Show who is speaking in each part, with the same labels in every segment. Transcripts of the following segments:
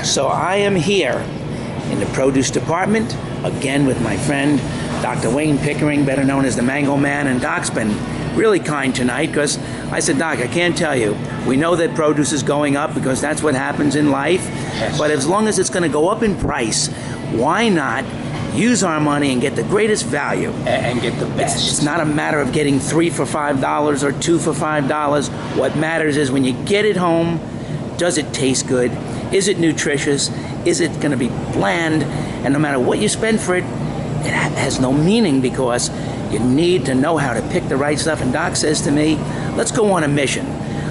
Speaker 1: So I am here in the produce department, again with my friend, Dr. Wayne Pickering, better known as the Mangoman, and Doc's been really kind tonight because I said, Doc, I can't tell you. We know that produce is going up because that's what happens in life, yes. But as long as it's going to go up in price, why not use our money and get the greatest value
Speaker 2: and get the best?
Speaker 1: It's not a matter of getting 3 for $5 or 2 for $5. What matters is when you get it home, does it taste good? Is it nutritious? Is it going to be bland? And no matter what you spend for it, it has no meaning because you need to know how to pick the right stuff. And Doc says to me, let's go on a mission.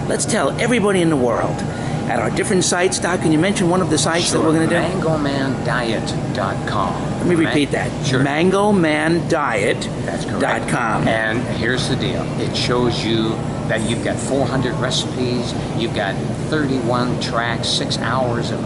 Speaker 1: Let's tell everybody in the world at our different sites. Doc, can you mention one of the sites that we're going to do?
Speaker 2: MangomanDiet.com.
Speaker 1: Let me repeat that.
Speaker 2: Sure.
Speaker 1: MangomanDiet.com.
Speaker 2: And here's the deal. It shows you that you've got 400 recipes, you've got 31 tracks, 6 hours of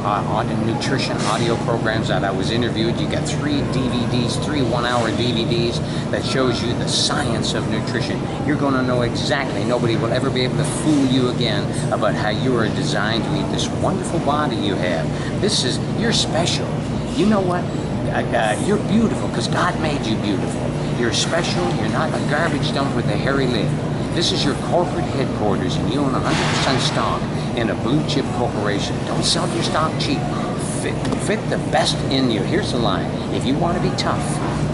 Speaker 2: nutrition audio programs that I was interviewed. You got 3 DVDs, 3 one-hour DVDs that shows you the science of nutrition. You're going to know exactly. Nobody will ever be able to fool you again about how you are designed to eat this wonderful body you have. You're special. You know what? You're beautiful because God made you beautiful. You're special. You're not a garbage dump with a hairy lid. This is your corporate headquarters, and you own 100% stock in a blue chip corporation. Don't sell your stock cheap. Fit the best in you. Here's the line. If you want to be tough,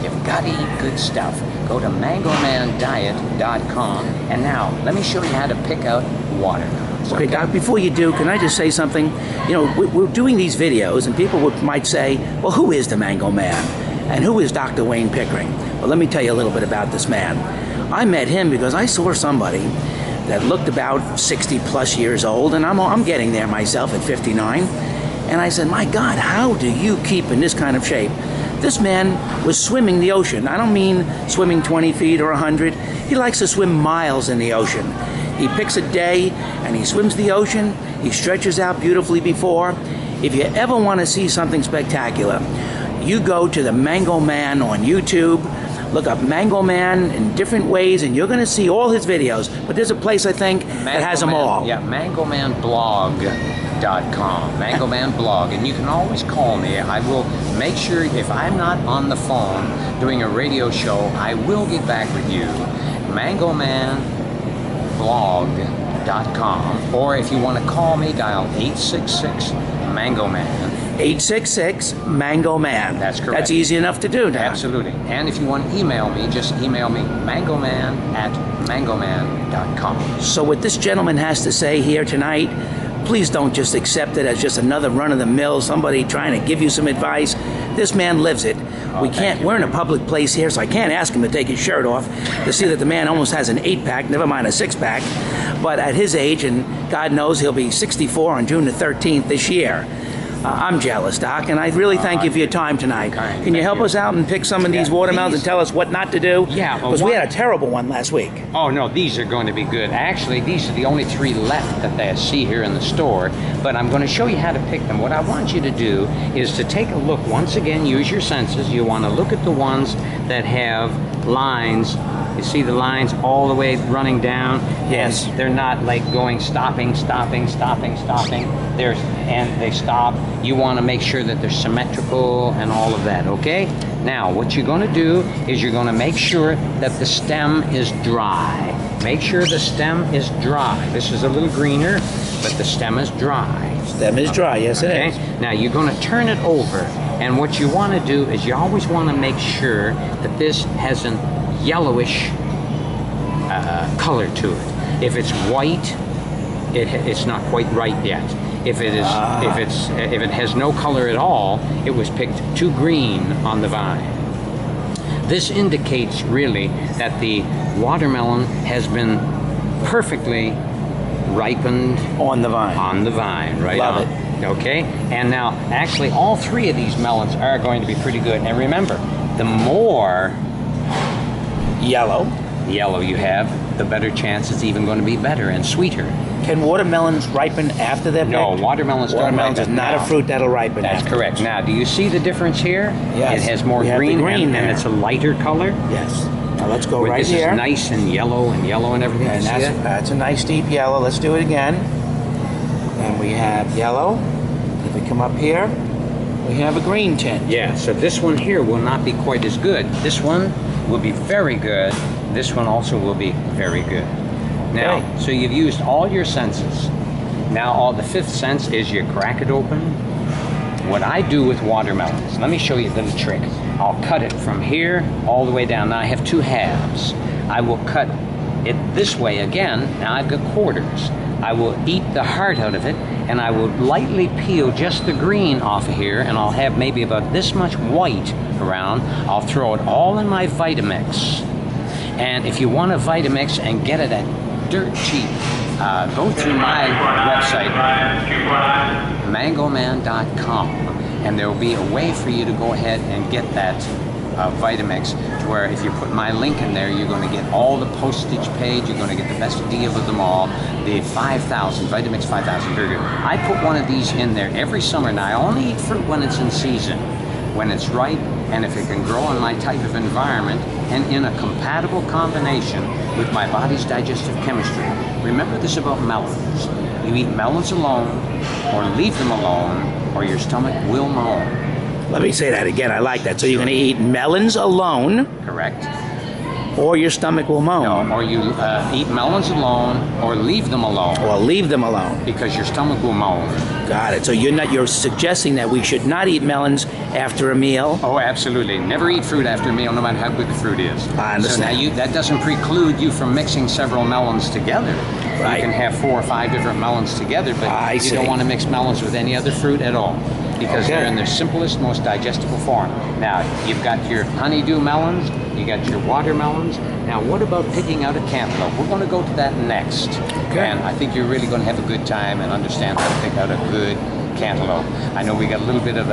Speaker 2: you've got to eat good stuff. Go to MangomanDiet.com. And now, let me show you how to pick out watermelons.
Speaker 1: Okay, Doc, before you do, can I just say something? You know, we're doing these videos, and people might say, well, who is the Mango Man? And who is Dr. Wayne Pickering? Well, let me tell you a little bit about this man. I met him because I saw somebody that looked about 60 plus years old, and I'm getting there myself at 59. And I said, my God, how do you keep in this kind of shape? This man was swimming the ocean. I don't mean swimming 20 feet or 100. He likes to swim miles in the ocean. He picks a day and he swims the ocean. He stretches out beautifully before. If you ever want to see something spectacular, you go to the Mango Man on YouTube. Look up Mango Man in different ways, and you're going to see all his videos. But there's a place, I think, that has them all.
Speaker 2: Yeah, MangomanBlog.com. Mangoman Blog. And you can always call me. I will make sure, if I'm not on the phone doing a radio show, I will get back with you. MangomanBlog.com. Or if you want to call me, dial 866-MangoMan. 866-Mango-Man.
Speaker 1: That's correct. That's easy enough to do now.
Speaker 2: Absolutely. And if you want to email me, just email me, mangoman@mangoman.com.
Speaker 1: So what this gentleman has to say here tonight, please don't just accept it as just another run-of-the-mill, somebody trying to give you some advice. This man lives it. We're in a public place here, so I can't ask him to take his shirt off to see that the man almost has an 8-pack, never mind a 6-pack. But at his age, and God knows he'll be 64 on June the 13th this year. I'm jealous, Doc, and I really thank you for your time tonight. Can you help us out and pick some of these watermelons and tell us what not to do?
Speaker 2: Yeah.
Speaker 1: Because we had a terrible one last week.
Speaker 2: Oh, no, these are going to be good. Actually, these are the only 3 left that they see here in the store, but I'm going to show you how to pick them. What I want you to do is to take a look. Once again, use your senses. You want to look at the ones that have lines. You see the lines all the way running down?
Speaker 1: Yes.
Speaker 2: And they're not like going stopping. And they stop. You want to make sure that they're symmetrical and all of that, okay? Now, what you're going to do is you're going to make sure that the stem is dry. Make sure the stem is dry. This is a little greener, but the stem is dry.
Speaker 1: Stem is dry, yes it is.
Speaker 2: Now, you're going to turn it over. And what you want to do is you always want to make sure that this has an yellowish color to it. If it's white, it's not quite ripe yet. If it has no color at all, it was picked too green on the vine. This indicates really that the watermelon has been perfectly ripened
Speaker 1: on the vine.
Speaker 2: On the vine, right?
Speaker 1: Love it.
Speaker 2: Okay, and now actually all 3 of these melons are going to be pretty good. And remember, the more yellow you have, the better chance it's even going to be better and sweeter.
Speaker 1: Can watermelons ripen after they're picked?
Speaker 2: No, watermelons don't ripen.
Speaker 1: Is not a fruit that'll ripen.
Speaker 2: That's correct. Now, do you see the difference here?
Speaker 1: Yes.
Speaker 2: It has more green, and it's a lighter color.
Speaker 1: Yes. Now let's go right here.
Speaker 2: This is nice and yellow and everything.
Speaker 1: And that's a nice deep yellow. Let's do it again. And we have yellow. If we come up here, we have a green tint.
Speaker 2: Yeah, so this one here will not be quite as good. This one will be very good. This one also will be very good. Now,
Speaker 1: Okay.
Speaker 2: so you've used all your senses. Now, the fifth sense is you crack it open. What I do with watermelons, let me show you a little trick. I'll cut it from here all the way down. Now, I have two halves. I will cut it this way again. Now, I've got quarters. I will eat the heart out of it, and I will lightly peel just the green off of here, and I'll have maybe about this much white around. I'll throw it all in my Vitamix. And if you want a Vitamix and get it at dirt cheap, go through my website, Mangoman.com, and there will be a way for you to go ahead and get that Vitamix, to where if you put my link in there, you're going to get all the postage paid, you're going to get the best deal of them all, the 5,000, Vitamix 5,000 burger. I put one of these in there every summer. Now, I only eat fruit when it's in season, when it's ripe, and if it can grow in my type of environment, and in a compatible combination with my body's digestive chemistry. Remember this about melons. You eat melons alone, or leave them alone, or your stomach will moan.
Speaker 1: Let me say that again. I like that. So you're going to eat melons alone,
Speaker 2: Correct.
Speaker 1: or your stomach will moan.
Speaker 2: No, or you eat melons alone, or leave them alone,
Speaker 1: Or leave them alone.
Speaker 2: because your stomach will moan.
Speaker 1: Got it. So you're suggesting that we should not eat melons after a meal.
Speaker 2: Oh, absolutely. Never eat fruit after a meal, no matter how good the fruit is.
Speaker 1: I understand.
Speaker 2: So now that doesn't preclude you from mixing several melons together.
Speaker 1: Right.
Speaker 2: You can have 4 or 5 different melons together, but
Speaker 1: I
Speaker 2: you
Speaker 1: see.
Speaker 2: don't want to mix melons with any other fruit at all, because
Speaker 1: Okay.
Speaker 2: they're in their simplest, most digestible form. Now, you've got your honeydew melons, you got your watermelons. Now, what about picking out a cantaloupe? We're going to go to that next.
Speaker 1: Okay.
Speaker 2: And I think you're really going to have a good time and understand how to pick out a good cantaloupe. I know we got a little bit of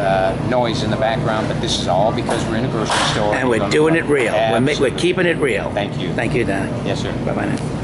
Speaker 2: noise in the background, but this is all because we're in a grocery store.
Speaker 1: And we're doing it real.
Speaker 2: Absolutely.
Speaker 1: We're keeping it real.
Speaker 2: Thank you.
Speaker 1: Thank you, Donnie.
Speaker 2: Yes, sir.
Speaker 1: Bye-bye now.